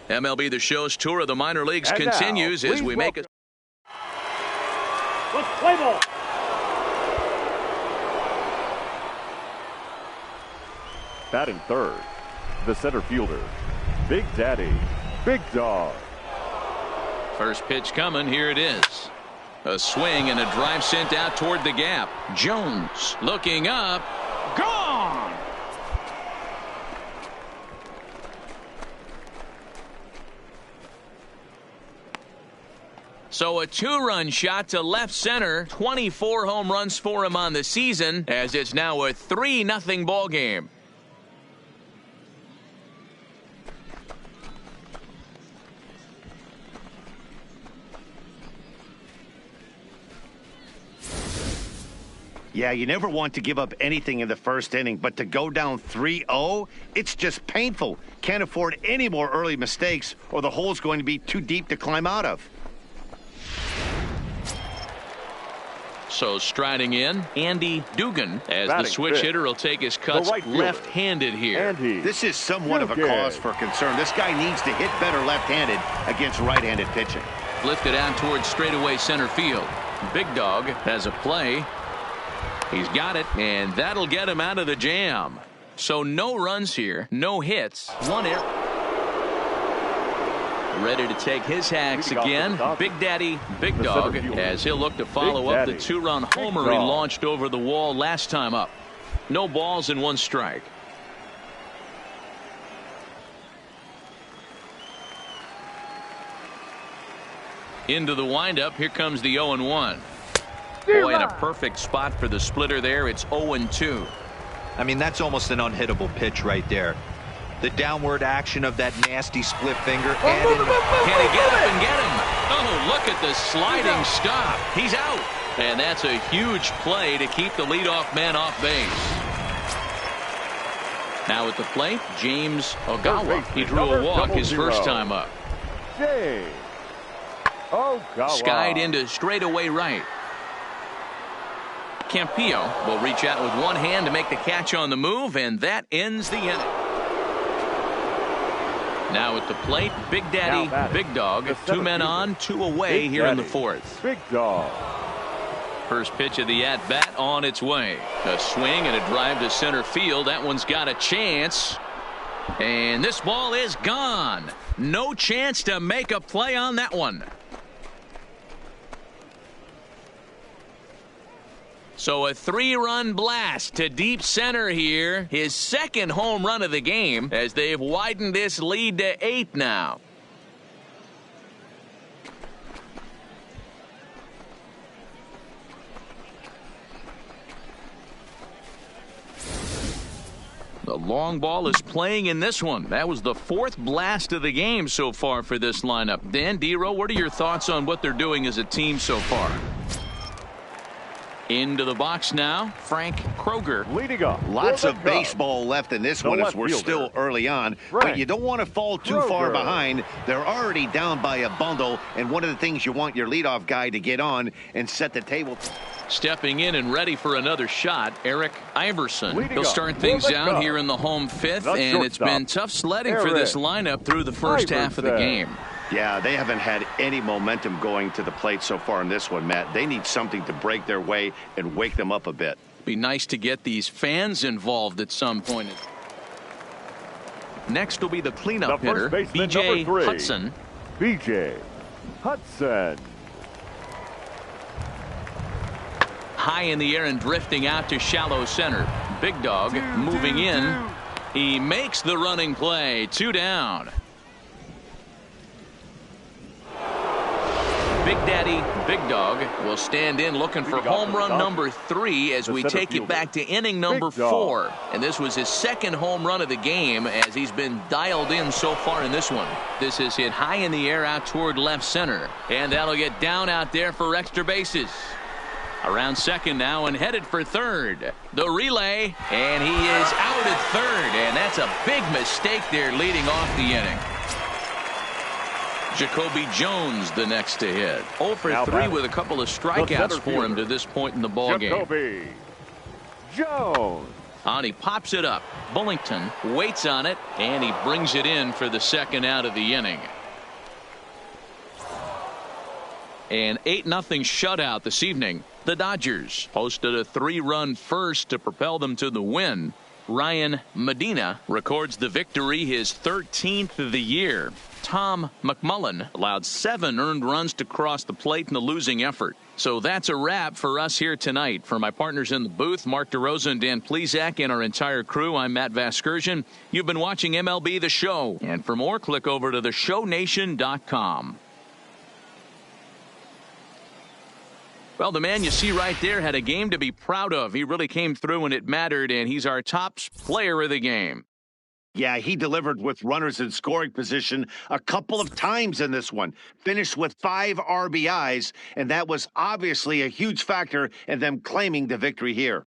MLB The Show's tour of the minor leagues continues as we make it. Let's play ball. Batting third, the center fielder, Big Daddy, Big Dog. First pitch coming. Here it is. A swing and a drive sent out toward the gap. Jones looking up. Gone. So a two-run shot to left center. 24 home runs for him on the season, as it's now a 3-0 ball game. Yeah, you never want to give up anything in the first inning, but to go down 3-0, it's just painful. Can't afford any more early mistakes, or the hole's going to be too deep to climb out of. So striding in, Andy Dugan, as Batting the switch hitter will take his cuts right left-handed here. This is somewhat of a cause for concern. This guy needs to hit better left-handed against right-handed pitching. Lifted out towards straightaway center field. Big Dog has a play. He's got it, and that'll get him out of the jam. So no runs here, no hits, one error. Ready to take his hacks again. Big Daddy, Big Dog, as he'll look to follow up the two-run homer he launched over the wall last time up. No balls and one strike. Into the windup. Here comes the 0-1. Boy, and a perfect spot for the splitter there. It's 0-2. I mean, that's almost an unhittable pitch right there. The downward action of that nasty split finger. Can he get up and get him? Oh, look at the sliding stop. He's out. And that's a huge play to keep the leadoff man off base. Now at the plate, James Ogawa. He drew a walk his first time up. Skied into straightaway right. Campillo will reach out with one hand to make the catch on the move, and that ends the inning. Now at the plate, Big Daddy, Big Dog. 2 men on, 2 away here in the fourth. Big Dog. First pitch of the at-bat on its way. A swing and a drive to center field. That one's got a chance. And this ball is gone. No chance to make a play on that one. So a 3-run blast to deep center here. His second home run of the game as they've widened this lead to 8 now. The long ball is playing in this one. That was the 4th blast of the game so far for this lineup. Dan Dero, what are your thoughts on what they're doing as a team so far? Into the box now, Frank Kroger. Leading up. Lots of baseball left in this one as we're still early on. But you don't want to fall too far behind. They're already down by a bundle. And one of the things you want your leadoff guy to get on and set the table. Stepping in and ready for another shot, Eric Iverson. He'll start things out here in the home 5th. And it's been tough sledding for this lineup through the first half of the game. Yeah, they haven't had any momentum going to the plate so far in this one, Matt. They need something to break their way and wake them up a bit. Be nice to get these fans involved at some point. Next will be the cleanup hitter, B.J. Hudson. B.J. Hudson. High in the air and drifting out to shallow center. Big Dog moving in. He makes the running play. 2 down. Big Daddy, Big Dog will stand in looking for home run number 3 as we take it back to inning number 4. And this was his second home run of the game as he's been dialed in so far in this one. This is hit high in the air out toward left center. And that'll get down out there for extra bases. Around second now and headed for third. The relay, and he is out at third. And that's a big mistake there leading off the inning. Jacoby Jones the next to hit. 0 for 3 with a couple of strikeouts for him to this point in the ball game. Jacoby Jones. And he pops it up. Bullington waits on it, and he brings it in for the second out of the inning. An 8-0 shutout this evening. The Dodgers posted a 3-run first to propel them to the win. Ryan Medina records the victory, his 13th of the year. Tom McMullen allowed 7 earned runs to cross the plate in the losing effort. So that's a wrap for us here tonight. For my partners in the booth, Mark DeRosa and Dan Plesac, and our entire crew, I'm Matt Vasgersian. You've been watching MLB The Show. And for more, click over to theshownation.com. Well, the man you see right there had a game to be proud of. He really came through when it mattered, and he's our top player of the game. Yeah, he delivered with runners in scoring position a couple of times in this one. Finished with 5 RBIs, and that was obviously a huge factor in them claiming the victory here.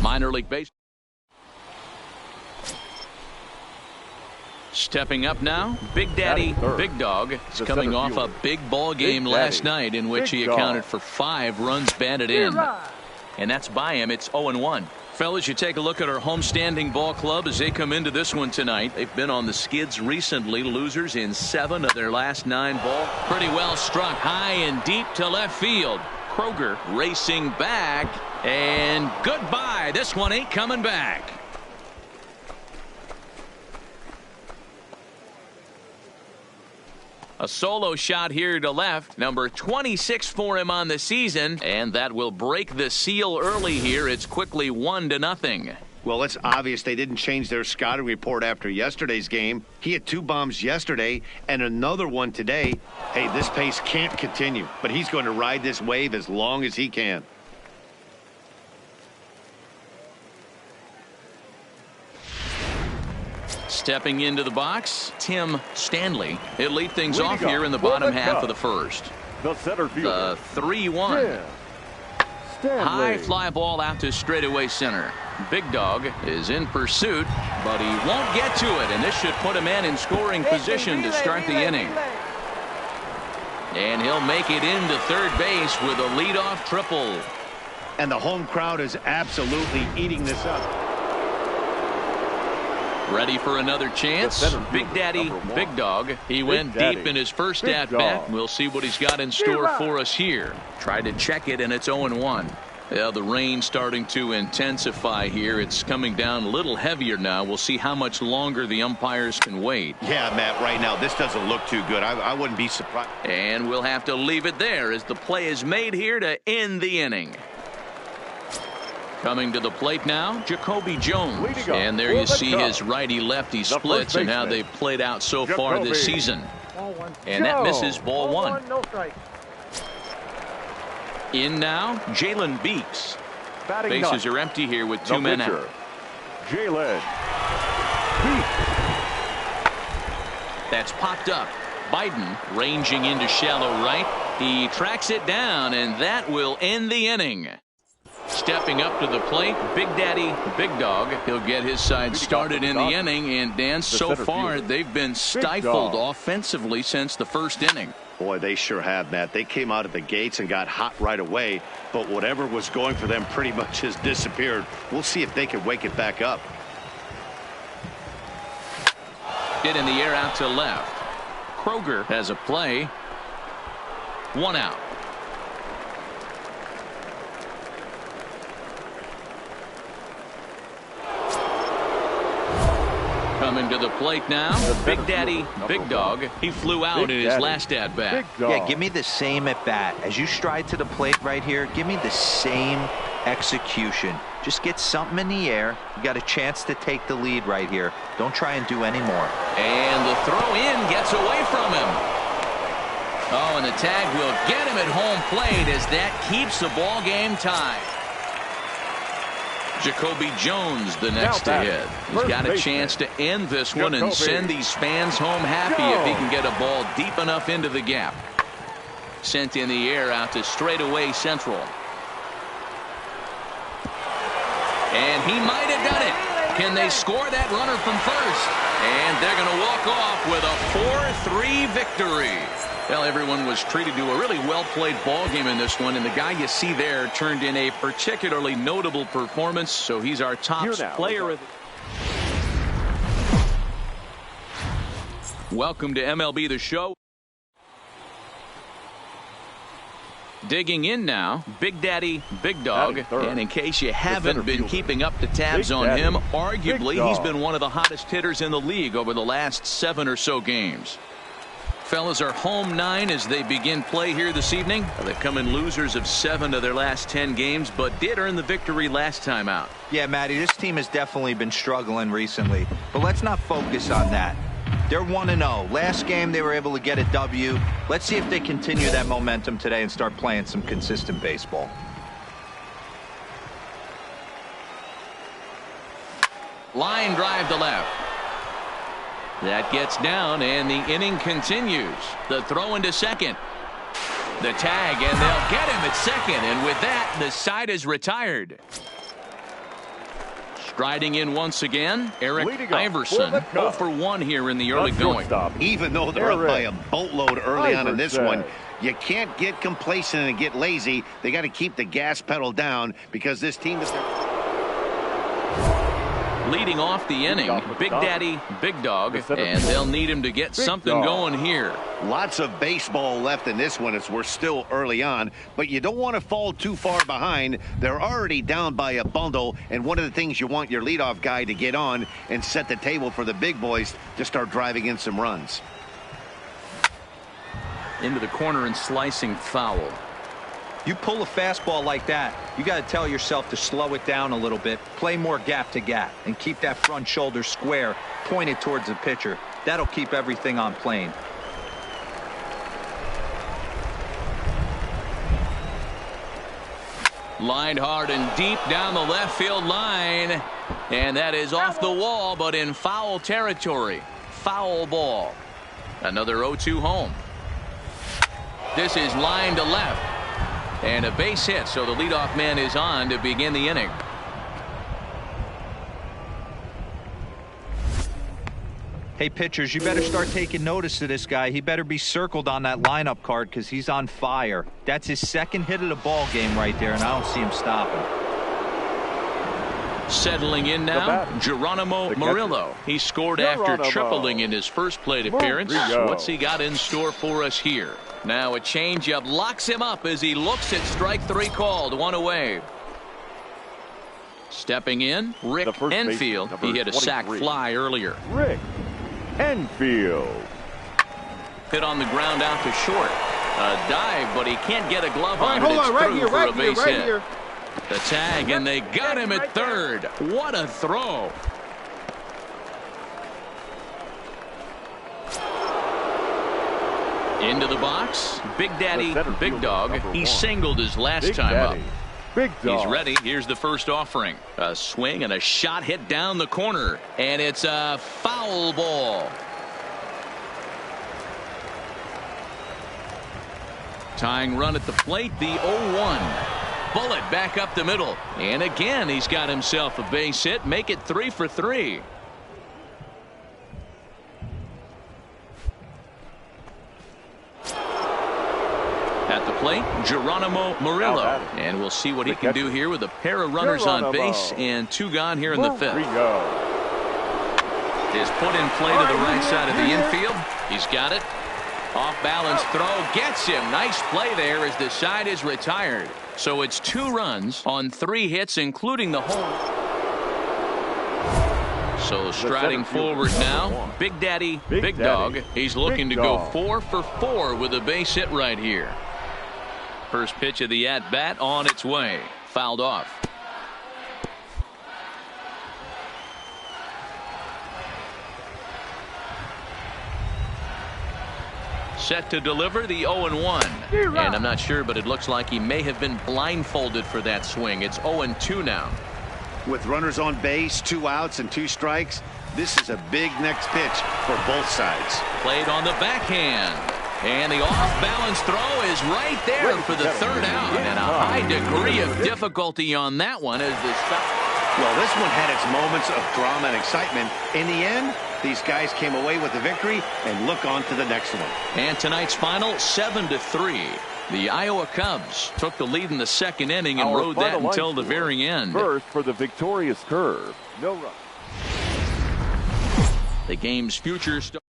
Minor league baseball. Stepping up now, Big Daddy, Big Dog is coming off a big ball game last night in which he accounted for 5 runs batted in. And that's by him. It's 0-1. Fellas, you take a look at our homestanding ball club as they come into this one tonight. They've been on the skids recently, losers in 7 of their last 9 balls. Pretty well struck high and deep to left field. Kroger racing back, and goodbye. This one ain't coming back. A solo shot here to left, number 26 for him on the season, and that will break the seal early here. It's quickly 1-0. Well, it's obvious they didn't change their scouting report after yesterday's game. He had 2 bombs yesterday and another one today. Hey, this pace can't continue, but he's going to ride this wave as long as he can. Stepping into the box, Tim Stanley. He'll lead things off here in the bottom half of the first. The center fielder. The 3-1. High fly ball out to straightaway center. Big Dog is in pursuit, but he won't get to it, and this should put a man in scoring position to start the inning. And he'll make it into third base with a leadoff triple. And the home crowd is absolutely eating this up. Ready for another chance. Big Daddy, Big Dog. He went deep in his first at-bat. We'll see what he's got in store for us here. Tried to check it, and it's 0-1. Yeah, the rain starting to intensify here. It's coming down a little heavier now. We'll see how much longer the umpires can wait. Yeah, Matt, right now this doesn't look too good. I wouldn't be surprised. And we'll have to leave it there as the play is made here to end the inning. Coming to the plate now, Jacoby Jones. And there you see his righty-lefty splits and how they've played out so far this season. And that misses ball 1. In now, Jalen Beeks. Bases are empty here with 2 men out. Jalen Beeks. That's popped up. Biden ranging into shallow right. He tracks it down, and that will end the inning. Stepping up to the plate, Big Daddy, Big Dog. He'll get his side started in the inning, and Dan, so far they've been stifled offensively since the first inning. Boy, they sure have, Matt. They came out of the gates and got hot right away, but whatever was going for them pretty much has disappeared. We'll see if they can wake it back up. Hit in the air out to left. Kroger has a play. 1 out. Coming to the plate now, Big Daddy, Big Dog. He flew out in his last at-bat. Yeah, give me the same at-bat. As you stride to the plate right here, give me the same execution. Just get something in the air. You got a chance to take the lead right here. Don't try and do any more. And the throw in gets away from him. Oh, and the tag will get him at home plate as that keeps the ball game tied. Jacoby Jones, the next to hit. He's got a chance to end this one and send these fans home happy if he can get a ball deep enough into the gap. Sent in the air out to straightaway central. And he might have done it. Can they score that runner from first? And they're going to walk off with a 4-3 victory. Well, everyone was treated to a really well-played ball game in this one, and the guy you see there turned in a particularly notable performance, so he's our top player of the... Welcome to MLB The Show. Digging in now, Big Daddy, Big Dog, and in case you haven't been keeping up the tabs on him, arguably he's been one of the hottest hitters in the league over the last 7 or so games. Fellas are home 9 as they begin play here this evening. They've come in losers of 7 of their last 10 games, but did earn the victory last time out. Yeah, Matty, this team has definitely been struggling recently, but let's not focus on that. They're 1-0. Last game they were able to get a W. Let's see if they continue that momentum today and start playing some consistent baseball. Line drive to left. That gets down, and the inning continues. The throw into second. The tag, and they'll get him at second. And with that, the side is retired. Striding in once again, Eric Iverson. 0 for 1 here in the early going. Even though they're up by a boatload early on in this one, you can't get complacent and get lazy. They got to keep the gas pedal down because this team is... Leading off the inning, Big Daddy, Big Dog, and they'll need him to get something going here. Lots of baseball left in this one as we're still early on, but you don't want to fall too far behind. They're already down by a bundle, and one of the things you want your leadoff guy to get on and set the table for the big boys to start driving in some runs. Into the corner and slicing foul. You pull a fastball like that, you got to tell yourself to slow it down a little bit, play more gap to gap, and keep that front shoulder square pointed towards the pitcher. That'll keep everything on plane. Lined hard and deep down the left field line, and that is off the wall, but in foul territory. Foul ball. Another 0-2 home. This is lined to left. And a base hit, so the leadoff man is on to begin the inning. Hey, pitchers, you better start taking notice of this guy. He better be circled on that lineup card because he's on fire. That's his second hit of the ball game right there, and I don't see him stopping. Settling in now, Geronimo Murillo. He scored after tripling in his first plate appearance. What's he got in store for us here? Now a changeup locks him up as he looks at strike 3 called. 1 away. Stepping in, Rick Enfield. He hit a sac fly earlier. Rick Enfield. Hit on the ground out to short. A dive, but he can't get a glove on it. Hold on, right It's here. The tag, and they got him at third. What a throw. Into the box, Big Daddy, Big Dog. He singled his last time up. Big Dog. He's ready. Here's the first offering. A swing and a shot hit down the corner, and it's a foul ball. Tying run at the plate, the 0-1. Bullet back up the middle, and again he's got himself a base hit. Make it 3 for 3. At the plate, Geronimo Murillo, and we'll see what he can do here with a pair of runners on base and 2 gone here in the 5th. Is put in play to the right side of the infield. He's got it. Off balance throw gets him. Nice play there as the side is retired. So it's 2 runs on 3 hits, including the home. So striding forward now, Big Daddy, Big Dog. He's looking to go 4 for 4 with a base hit right here. First pitch of the at-bat on its way. Fouled off. Set to deliver the 0-1. And I'm not sure, but it looks like he may have been blindfolded for that swing. It's 0-2 now. With runners on base, 2 outs and 2 strikes, this is a big next pitch for both sides. Played on the backhand. And the off-balance throw is right there for the 3rd out. And a high degree of difficulty on that one as the stop. Well, this one had its moments of drama and excitement. In the end, these guys came away with the victory and look on to the next one. And tonight's final, 7-3. The Iowa Cubs took the lead in the 2nd inning and rode that until the very end. First for the victorious Curve. No run. The game's future starts.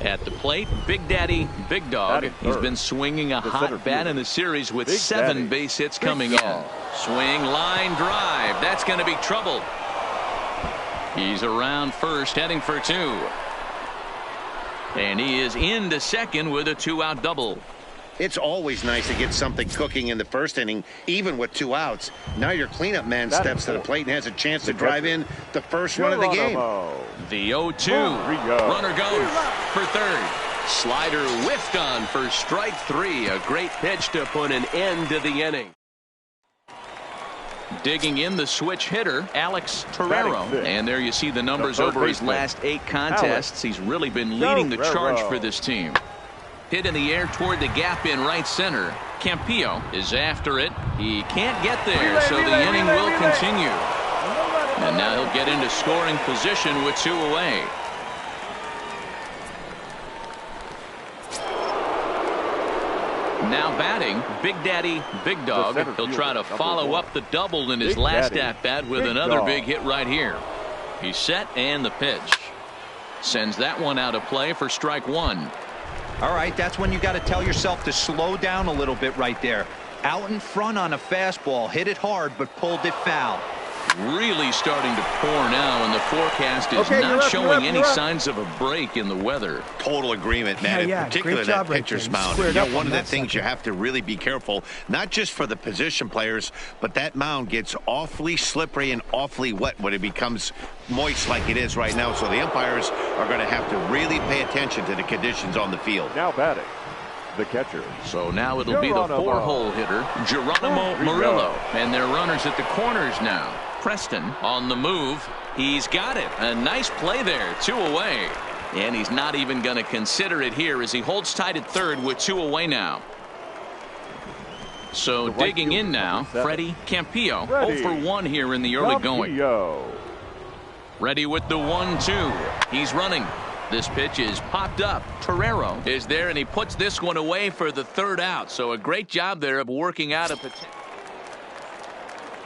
At the plate, Big Daddy, Big Dog. He's been swinging a hot bat in the series with 7 base hits coming in. Swing, line drive. That's going to be trouble. He's around first, heading for 2. And he is into second with a 2-out double. It's always nice to get something cooking in the 1st inning, even with 2 outs. Now your cleanup man steps to the plate and has a chance to drive in the first run of the game. The 0-2. Runner goes for 3rd. Slider whiffed on for strike 3. A great pitch to put an end to the inning. Digging in the switch hitter, Alex Torero. And there you see the numbers over his last 8 contests. He's really been leading the charge for this team. Hit in the air toward the gap in right center. Campillo is after it. He can't get there, so the inning will continue. And now he'll get into scoring position with 2 away. Now batting, Big Daddy, Big Dog. He'll try to follow up the double in his last at-bat with another big hit right here. He's set and the pitch. Sends that one out of play for strike 1. All right, that's when you got to tell yourself to slow down a little bit right there. Out in front on a fastball, hit it hard, but pulled it foul. Really starting to pour now, and the forecast is not showing any signs of a break in the weather. Total agreement, man. In particular, that pitcher's mound. You know, one of the things you have to really be careful, not just for the position players, but that mound gets awfully slippery and awfully wet when it becomes moist like it is right now. So the umpires are going to have to really pay attention to the conditions on the field. Now batting, the catcher. So now it'll be the 4-hole hitter, Geronimo Murillo. And they're runners at the corners now. Preston on the move. He's got it. A nice play there. 2 away. And he's not even going to consider it here as he holds tight at 3rd with 2 away now. So digging in now, Freddie Campillo. 0 for 1 here in the early going. Ready with the 1-2. He's running. This pitch is popped up. Torero is there, and he puts this one away for the 3rd out. So a great job there of working out a potential.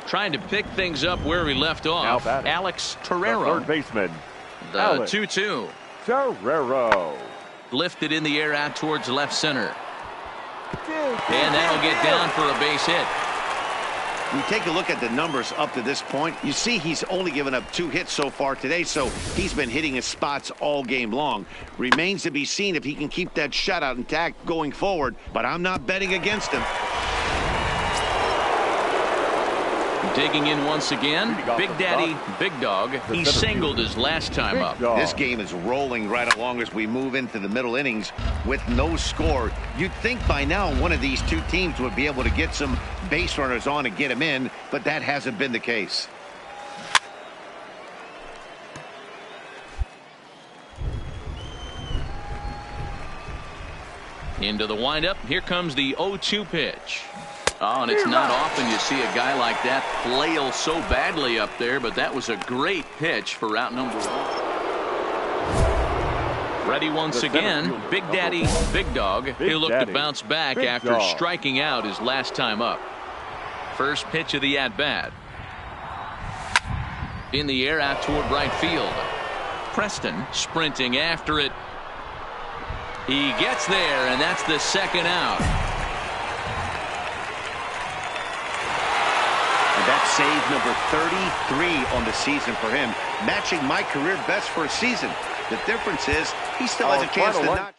Trying to pick things up where we left off. Alex Torero. 3rd baseman. The 2-2. Torero. Lifted in the air out towards left center. And that'll get down for a base hit. We take a look at the numbers up to this point. You see he's only given up 2 hits so far today, so he's been hitting his spots all game long. Remains to be seen if he can keep that shutout intact going forward, but I'm not betting against him. Digging in once again, Big Daddy, Big Dog. He singled his last time up. This game is rolling right along as we move into the middle innings with no score. You'd think by now one of these 2 teams would be able to get some base runners on and get them in, but that hasn't been the case. Into the windup. Here comes the 0-2 pitch. Oh, and it's not often you see a guy like that flail so badly up there, but that was a great pitch for route number 1. Ready once again, Big Daddy, Big Dog. He'll look to bounce back after striking out his last time up. First pitch of the at-bat. In the air out toward right field. Preston sprinting after it. He gets there, and that's the 2nd out. That's save number 33 on the season for him, matching my career best for a season. The difference is he still has a chance to notch.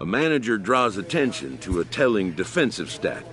A manager draws attention to a telling defensive stat.